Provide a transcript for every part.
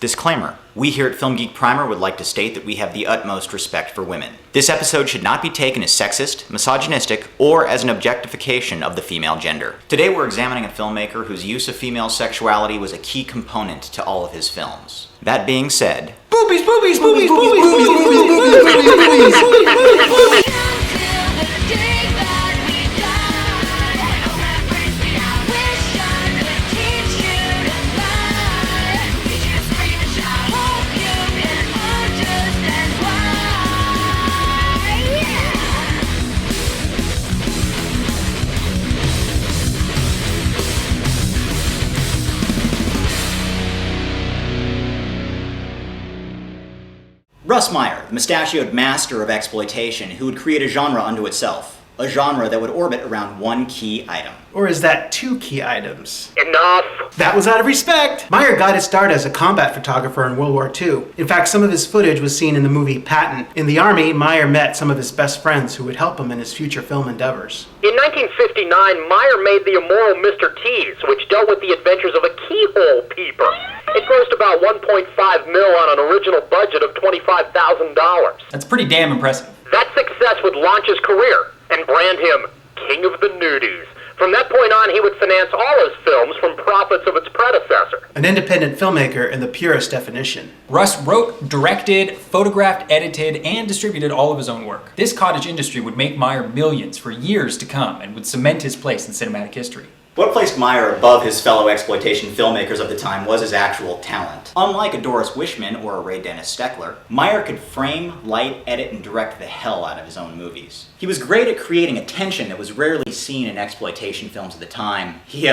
Disclaimer. We here at Film Geek Primer would like to state that we have the utmost respect for women. This episode should not be taken as sexist, misogynistic, or as an objectification of the female gender. Today we're examining a filmmaker whose use of female sexuality was a key component to all of his films. That being said... Boobies, boobies, boobies, boobies, boobies, boobies, boobies, boobies. Russ Meyer, the mustachioed master of exploitation who would create a genre unto itself. A genre that would orbit around one key item. Or is that two key items? Enough! That was out of respect! Meyer got his start as a combat photographer in World War II. In fact, some of his footage was seen in the movie Patton. In the Army, Meyer met some of his best friends who would help him in his future film endeavors. In 1959, Meyer made The Immoral Mr. Tease, which dealt with the adventures of a keyhole peeper. It grossed about $1.5 million on an original budget of $25,000. That's pretty damn impressive. That success would launch his career and brand him King of the Nudies. From that point on, he would finance all his films from profits of its predecessor. An independent filmmaker in the purest definition. Russ wrote, directed, photographed, edited, and distributed all of his own work. This cottage industry would make Meyer millions for years to come and would cement his place in cinematic history. What placed Meyer above his fellow exploitation filmmakers of the time was his actual talent. Unlike a Doris Wishman or a Ray Dennis Steckler, Meyer could frame, light, edit, and direct the hell out of his own movies. He was great at creating a tension that was rarely seen in exploitation films of the time. He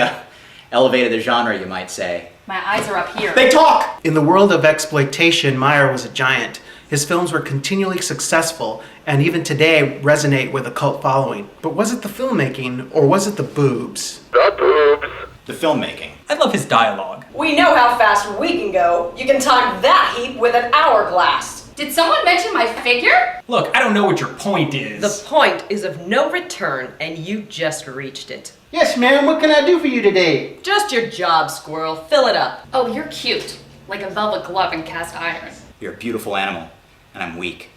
elevated the genre, you might say. My eyes are up here. They talk! In the world of exploitation, Meyer was a giant. His films were continually successful, and even today resonate with a cult following. But was it the filmmaking, or was it the boobs? The boobs. The filmmaking. I love his dialogue. We know how fast we can go. You can time that heap with an hourglass. Did someone mention my figure? Look, I don't know what your point is. The point is of no return, and you just reached it. Yes, ma'am, what can I do for you today? Just your job, squirrel. Fill it up. Oh, you're cute. Like a velvet glove in cast iron. You're a beautiful animal, and I'm weak,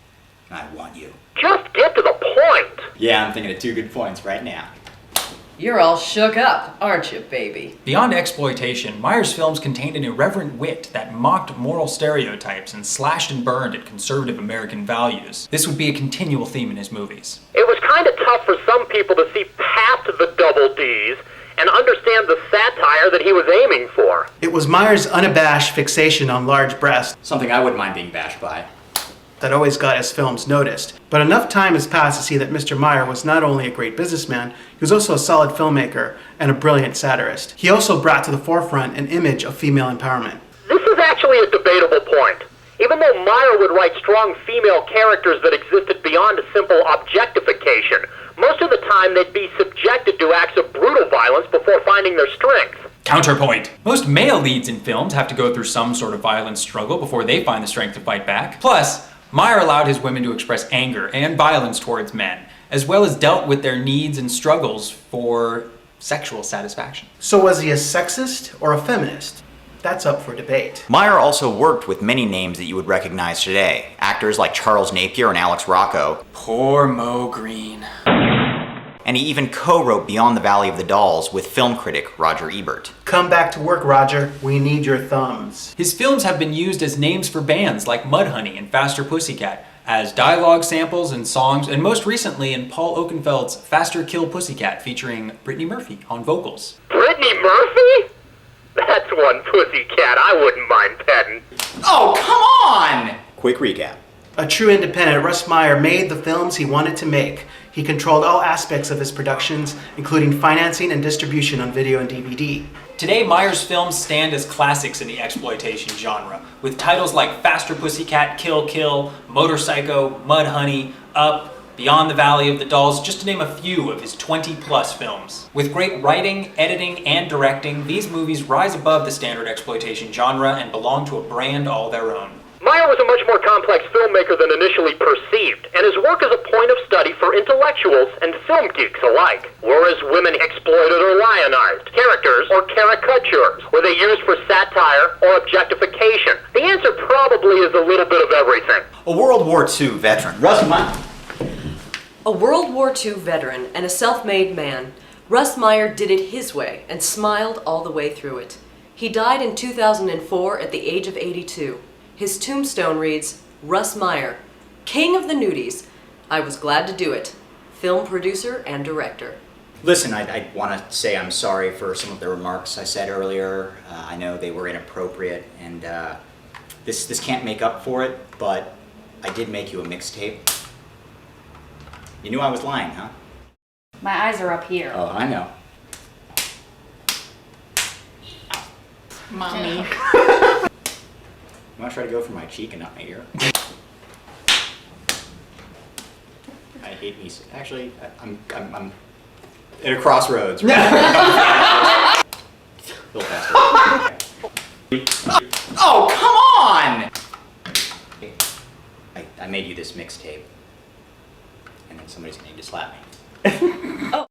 and I want you. Just get to the point. Yeah, I'm thinking of two good points right now. You're all shook up, aren't you, baby? Beyond exploitation, Meyer's films contained an irreverent wit that mocked moral stereotypes and slashed and burned at conservative American values. This would be a continual theme in his movies. It was kind of tough for some people to see past the double D's and understand the satire that he was aiming for. It was Meyer's unabashed fixation on large breasts Something I wouldn't mind being bashed by. that always got his films noticed. But enough time has passed to see that Mr. Meyer was not only a great businessman, he was also a solid filmmaker and a brilliant satirist. He also brought to the forefront an image of female empowerment. This is actually a debatable point. Even though Meyer would write strong female characters that existed beyond simple objectification, most of the time they'd be subjected to acts of brutal violence before finding their strength. Counterpoint. Most male leads in films have to go through some sort of violent struggle before they find the strength to fight back. Plus, Meyer allowed his women to express anger and violence towards men, as well as dealt with their needs and struggles for sexual satisfaction. So was he a sexist or a feminist? That's up for debate. Meyer also worked with many names that you would recognize today. Actors like Charles Napier and Alex Rocco. Poor Mo Green. And he even co-wrote Beyond the Valley of the Dolls with film critic Roger Ebert. Come back to work, Roger. We need your thumbs. His films have been used as names for bands like Mudhoney and Faster Pussycat, as dialogue samples and songs, and most recently in Paul Oakenfold's Faster Kill Pussycat featuring Brittany Murphy on vocals. Brittany Murphy? That's one pussycat I wouldn't mind petting. Oh, come on! Quick recap. A true independent, Russ Meyer made the films he wanted to make. He controlled all aspects of his productions, including financing and distribution on video and DVD. Today, Meyer's films stand as classics in the exploitation genre, with titles like Faster Pussycat, Kill Kill, Motorpsycho, Mudhoney, Up, Beyond the Valley of the Dolls, just to name a few of his 20-plus films. With great writing, editing, and directing, these movies rise above the standard exploitation genre and belong to a brand all their own. Meyer was a much more complex filmmaker than initially perceived, and his work is a point of study for intellectuals and film geeks alike. Whereas women exploited or lionized, characters or caricatures, were they used for satire or objectification? The really is a little bit of everything. A World War II veteran, Russ Meyer. A World War II veteran and a self-made man, Russ Meyer did it his way and smiled all the way through it. He died in 2004 at the age of 82. His tombstone reads, Russ Meyer, King of the Nudies. I was glad to do it. Film producer and director. Listen, I want to say I'm sorry for some of the remarks I said earlier. I know they were inappropriate, and this can't make up for it, but I did make you a mixtape. You knew I was lying, huh? My eyes are up here. Oh, I know. Mommy. You want to try to go for my cheek and not my ear? I hate me. Actually, I'm at a crossroads. Right? A little faster. Oh, come on! I made you this mixtape, and then somebody's gonna need to slap me. Oh.